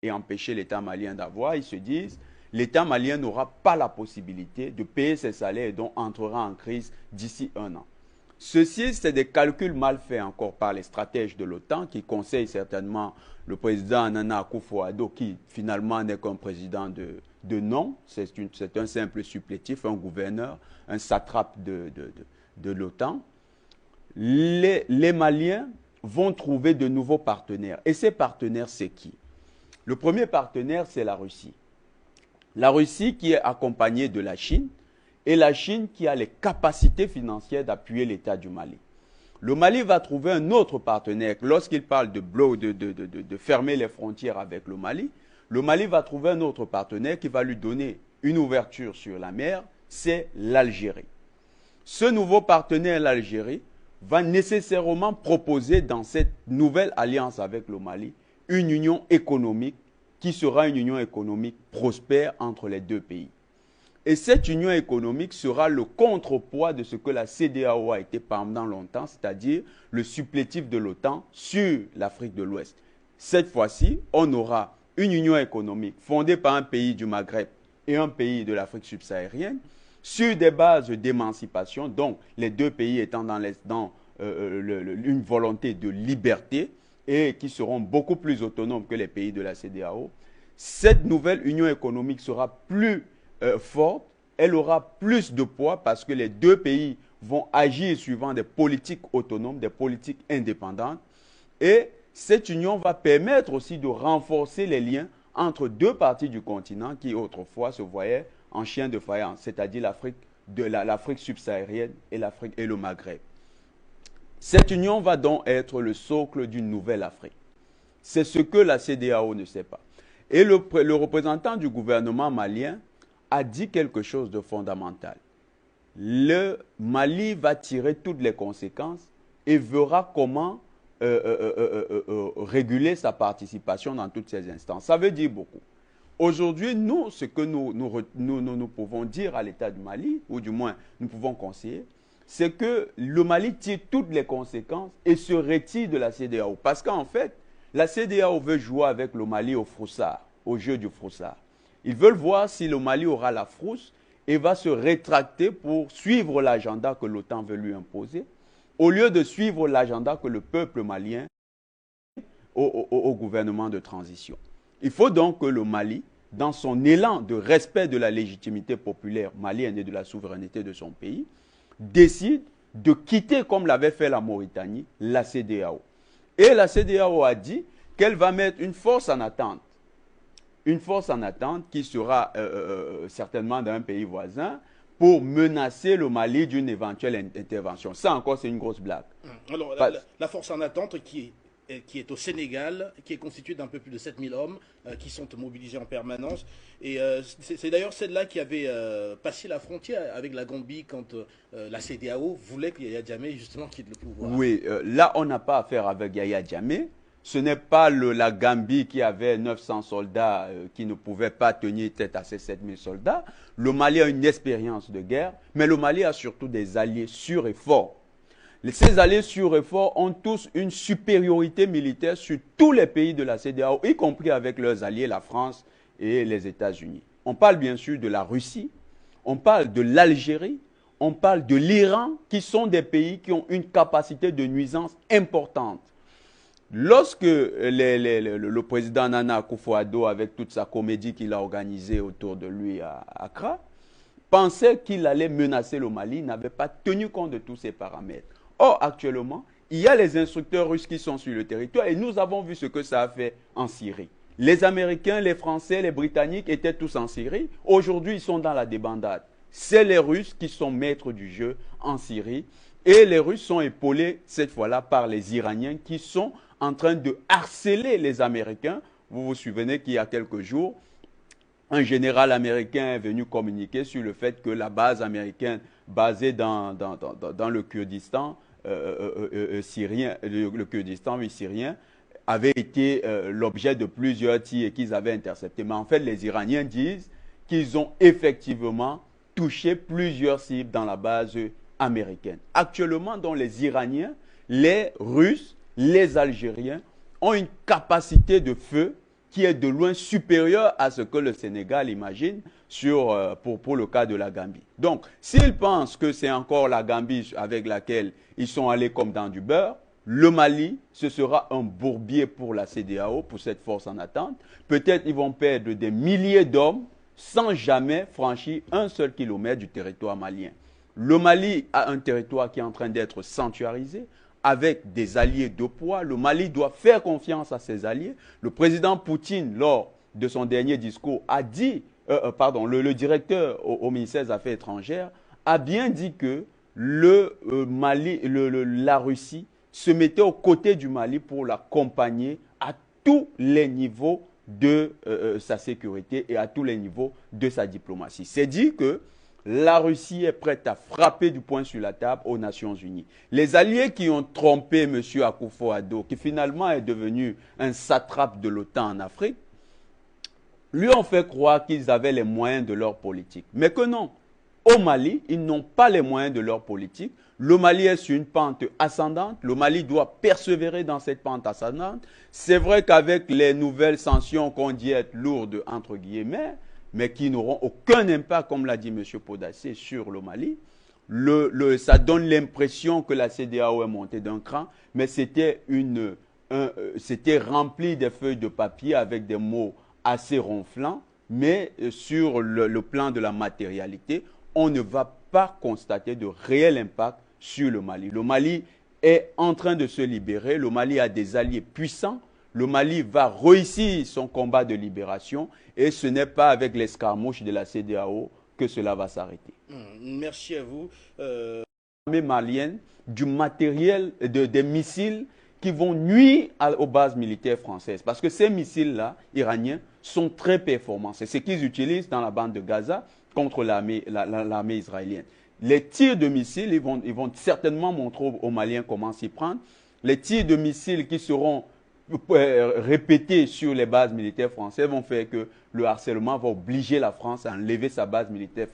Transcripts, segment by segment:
et empêcher l'État malien d'avoir, ils se disent l'État malien n'aura pas la possibilité de payer ses salaires et donc entrera en crise d'ici un an. Ceci, c'est des calculs mal faits encore par les stratèges de l'OTAN qui conseillent certainement le président Nana Akufo-Addo qui finalement n'est qu'un président de nom, c'est un simple supplétif, un gouverneur, un satrape de l'OTAN. Les Maliens vont trouver de nouveaux partenaires. Et ces partenaires, c'est qui? Le premier partenaire, c'est la Russie. La Russie qui est accompagnée de la Chine et la Chine qui a les capacités financières d'appuyer l'État du Mali. Le Mali va trouver un autre partenaire. Lorsqu'il parle de fermer les frontières avec le Mali va trouver un autre partenaire qui va lui donner une ouverture sur la mer, c'est l'Algérie. Ce nouveau partenaire, l'Algérie, va nécessairement proposer dans cette nouvelle alliance avec le Mali une union économique qui sera une union économique prospère entre les deux pays. Et cette union économique sera le contrepoids de ce que la CEDEAO a été pendant longtemps, c'est-à-dire le supplétif de l'OTAN sur l'Afrique de l'Ouest. Cette fois-ci, on aura une union économique fondée par un pays du Maghreb et un pays de l'Afrique subsaharienne sur des bases d'émancipation, donc les deux pays étant dans une volonté de liberté et qui seront beaucoup plus autonomes que les pays de la CEDEAO. Cette nouvelle union économique sera plus forte, elle aura plus de poids parce que les deux pays vont agir suivant des politiques autonomes, des politiques indépendantes. Et cette union va permettre aussi de renforcer les liens entre deux parties du continent qui autrefois se voyaient en chien de faïence, c'est-à-dire l'Afrique subsaharienne et le Maghreb. Cette union va donc être le socle d'une nouvelle Afrique. C'est ce que la CEDEAO ne sait pas. Et le représentant du gouvernement malien a dit quelque chose de fondamental. Le Mali va tirer toutes les conséquences et verra comment réguler sa participation dans toutes ces instances. Ça veut dire beaucoup. Aujourd'hui, nous, ce que nous pouvons dire à l'État du Mali, ou du moins nous pouvons conseiller, c'est que le Mali tire toutes les conséquences et se retire de la CEDEAO. Parce qu'en fait, la CEDEAO veut jouer avec le Mali au froussard, au jeu du froussard. Ils veulent voir si le Mali aura la frousse et va se rétracter pour suivre l'agenda que l'OTAN veut lui imposer, au lieu de suivre l'agenda que le peuple malien au gouvernement de transition. Il faut donc que le Mali, dans son élan de respect de la légitimité populaire malienne et de la souveraineté de son pays, décide de quitter, comme l'avait fait la Mauritanie, la CEDEAO. Et la CEDEAO a dit qu'elle va mettre une force en attente qui sera certainement d'un pays voisin pour menacer le Mali d'une éventuelle intervention. Ça encore, c'est une grosse blague. Alors, la force en attente qui est au Sénégal, qui est constituée d'un peu plus de 7000 hommes qui sont mobilisés en permanence. Et c'est d'ailleurs celle-là qui avait passé la frontière avec la Gambie quand la CEDEAO voulait que Yaya Jammeh justement quitte le pouvoir. Oui, là, on n'a pas affaire avec Yaya Jammeh. Ce n'est pas la Gambie qui avait 900 soldats qui ne pouvaient pas tenir tête à ces 7000 soldats. Le Mali a une expérience de guerre, mais le Mali a surtout des alliés sûrs et forts. Ces alliés sûrs et forts ont tous une supériorité militaire sur tous les pays de la CEDEAO, y compris avec leurs alliés, la France et les États-Unis. On parle bien sûr de la Russie, on parle de l'Algérie, on parle de l'Iran, qui sont des pays qui ont une capacité de nuisance importante. Lorsque le président Nana Akufo-Addo, avec toute sa comédie qu'il a organisée autour de lui à Accra, pensait qu'il allait menacer le Mali, il n'avait pas tenu compte de tous ces paramètres. Or, actuellement, il y a les instructeurs russes qui sont sur le territoire et nous avons vu ce que ça a fait en Syrie. Les Américains, les Français, les Britanniques étaient tous en Syrie. Aujourd'hui, ils sont dans la débandade. C'est les Russes qui sont maîtres du jeu en Syrie. Et les Russes sont épaulés, cette fois-là, par les Iraniens qui sont en train de harceler les Américains. Vous vous souvenez qu'il y a quelques jours, un général américain est venu communiquer sur le fait que la base américaine basée dans le Kurdistan syrien, le Kurdistan syrien, avait été l'objet de plusieurs tirs et qu'ils avaient interceptés. Mais en fait, les Iraniens disent qu'ils ont effectivement touché plusieurs cibles dans la base américaine. Actuellement, dans les Iraniens, les Russes, les Algériens ont une capacité de feu qui est de loin supérieur à ce que le Sénégal imagine pour le cas de la Gambie. Donc, s'ils pensent que c'est encore la Gambie avec laquelle ils sont allés comme dans du beurre, le Mali, ce sera un bourbier pour la CEDEAO, pour cette force en attente. Peut-être ils vont perdre des milliers d'hommes sans jamais franchir un seul kilomètre du territoire malien. Le Mali a un territoire qui est en train d'être sanctuarisé avec des alliés de poids. Le Mali doit faire confiance à ses alliés. Le président Poutine, lors de son dernier discours, a dit, le directeur au ministère des Affaires étrangères a bien dit que la Russie se mettait aux côtés du Mali pour l'accompagner à tous les niveaux de sa sécurité et à tous les niveaux de sa diplomatie. C'est dit que la Russie est prête à frapper du poing sur la table aux Nations Unies. Les alliés qui ont trompé M. Akufo-Addo, qui finalement est devenu un satrape de l'OTAN en Afrique, lui ont fait croire qu'ils avaient les moyens de leur politique. Mais que non. Au Mali, ils n'ont pas les moyens de leur politique. Le Mali est sur une pente ascendante. Le Mali doit persévérer dans cette pente ascendante. C'est vrai qu'avec les nouvelles sanctions qu'on dit être lourdes, entre guillemets, mais qui n'auront aucun impact, comme l'a dit M. Podassé, sur le Mali, ça donne l'impression que la CEDEAO est montée d'un cran, mais c'était rempli des feuilles de papier avec des mots assez ronflants, mais sur le plan de la matérialité, on ne va pas constater de réel impact sur le Mali. Le Mali est en train de se libérer, le Mali a des alliés puissants, le Mali va réussir son combat de libération et ce n'est pas avec l'escarmouche de la CEDEAO que cela va s'arrêter. Merci à vous. L'armée malienne, du matériel, des missiles qui vont nuire aux bases militaires françaises. Parce que ces missiles-là, iraniens, sont très performants. C'est ce qu'ils utilisent dans la bande de Gaza contre l'armée israélienne. Les tirs de missiles, ils vont certainement montrer aux Maliens comment s'y prendre. Les tirs de missiles qui seront répétés sur les bases militaires françaises vont faire que le harcèlement va obliger la France à enlever sa base militaire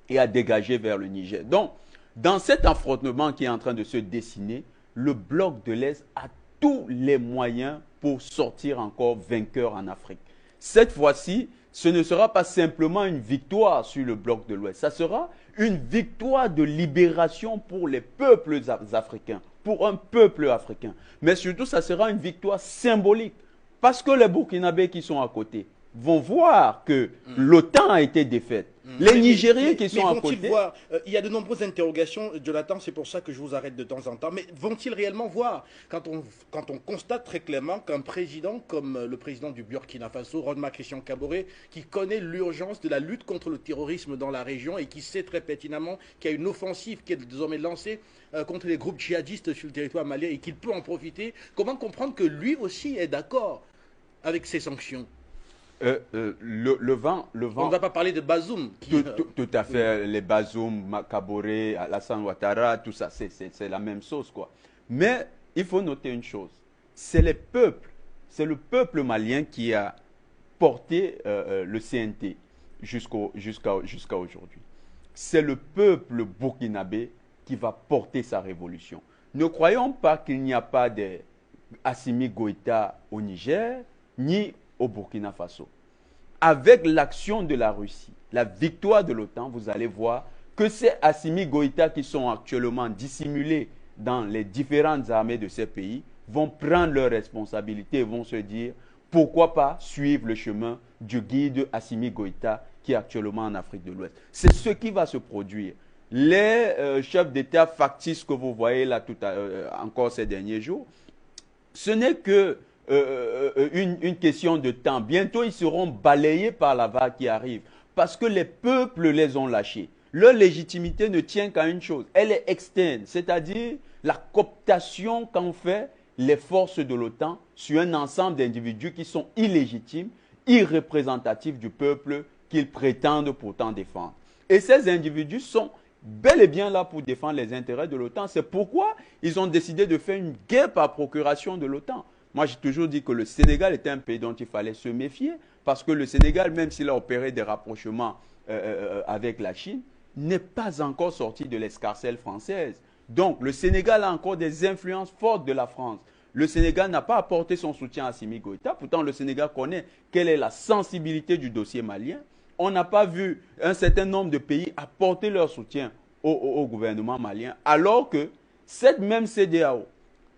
et à dégager vers le Niger. Donc, dans cet affrontement qui est en train de se dessiner, le bloc de l'Est a tous les moyens pour sortir encore vainqueur en Afrique. Cette fois-ci, ce ne sera pas simplement une victoire sur le bloc de l'Ouest, ça sera une victoire de libération pour les peuples africains, pour un peuple africain. Mais surtout, ça sera une victoire symbolique, parce que les Burkinabés qui sont à côté vont voir que l'OTAN a été défaite. Les Nigériens qui sont à côté... Voir, il y a de nombreuses interrogations, Jonathan, c'est pour ça que je vous arrête de temps en temps. Mais vont-ils réellement voir, quand on constate très clairement qu'un président comme le président du Burkina Faso, Roch Christian Kaboré, qui connaît l'urgence de la lutte contre le terrorisme dans la région et qui sait très pertinemment qu'il y a une offensive qui est désormais lancée contre les groupes djihadistes sur le territoire malien et qu'il peut en profiter, comment comprendre que lui aussi est d'accord avec ces sanctions? Le vent... On ne va pas parler de Bazoum. Tout à fait, les Bazoum, Kaboré, Alassane Ouattara, tout ça, c'est la même chose, quoi. Mais il faut noter une chose, c'est le peuple malien qui a porté le CNT jusqu'à aujourd'hui. C'est le peuple burkinabé qui va porter sa révolution. Ne croyons pas qu'il n'y a pas d'Assimi Goïta au Niger, ni au Burkina Faso. Avec l'action de la Russie, la victoire de l'OTAN, vous allez voir que ces Assimi Goïta qui sont actuellement dissimulés dans les différentes armées de ces pays vont prendre leurs responsabilités et vont se dire pourquoi pas suivre le chemin du guide Assimi Goïta qui est actuellement en Afrique de l'Ouest. C'est ce qui va se produire. Les chefs d'État factices que vous voyez là encore ces derniers jours, ce n'est que une question de temps. Bientôt, ils seront balayés par la vague qui arrive parce que les peuples les ont lâchés. Leur légitimité ne tient qu'à une chose, elle est externe, c'est-à-dire la cooptation qu'ont fait les forces de l'OTAN sur un ensemble d'individus qui sont illégitimes, irreprésentatifs du peuple qu'ils prétendent pourtant défendre. Et ces individus sont bel et bien là pour défendre les intérêts de l'OTAN. C'est pourquoi ils ont décidé de faire une guerre par procuration de l'OTAN. Moi, j'ai toujours dit que le Sénégal était un pays dont il fallait se méfier parce que le Sénégal, même s'il a opéré des rapprochements avec la Chine, n'est pas encore sorti de l'escarcelle française. Donc, le Sénégal a encore des influences fortes de la France. Le Sénégal n'a pas apporté son soutien à Assimi Goïta. Pourtant, le Sénégal connaît quelle est la sensibilité du dossier malien. On n'a pas vu un certain nombre de pays apporter leur soutien au gouvernement malien, alors que cette même CEDEAO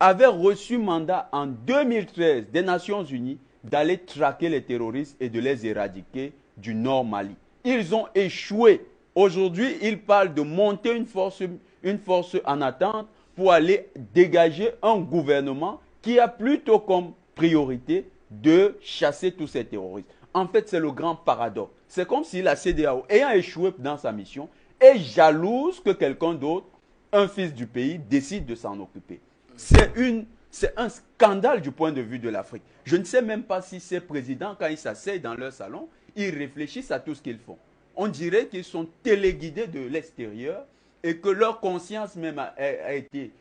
avait reçu mandat en 2013 des Nations Unies d'aller traquer les terroristes et de les éradiquer du Nord Mali. Ils ont échoué. Aujourd'hui, ils parlent de monter une force en attente pour aller dégager un gouvernement qui a plutôt comme priorité de chasser tous ces terroristes. En fait, c'est le grand paradoxe. C'est comme si la CEDEAO, ayant échoué dans sa mission, est jalouse que quelqu'un d'autre, un fils du pays, décide de s'en occuper. C'est un scandale du point de vue de l'Afrique. Je ne sais même pas si ces présidents, quand ils s'asseyent dans leur salon, ils réfléchissent à tout ce qu'ils font. On dirait qu'ils sont téléguidés de l'extérieur et que leur conscience même a été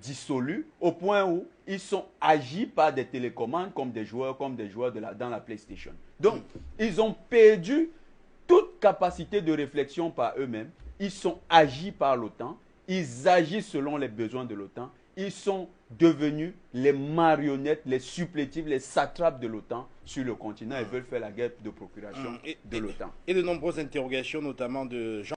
dissolue au point où ils sont agis par des télécommandes comme des joueurs dans la PlayStation. Donc, ils ont perdu toute capacité de réflexion par eux-mêmes. Ils sont agis par l'OTAN. Ils agissent selon les besoins de l'OTAN. Ils sont devenus les marionnettes, les supplétifs, les satrapes de l'OTAN sur le continent. Ils veulent faire la guerre de procuration de l'OTAN. Et de nombreuses interrogations, notamment de Jean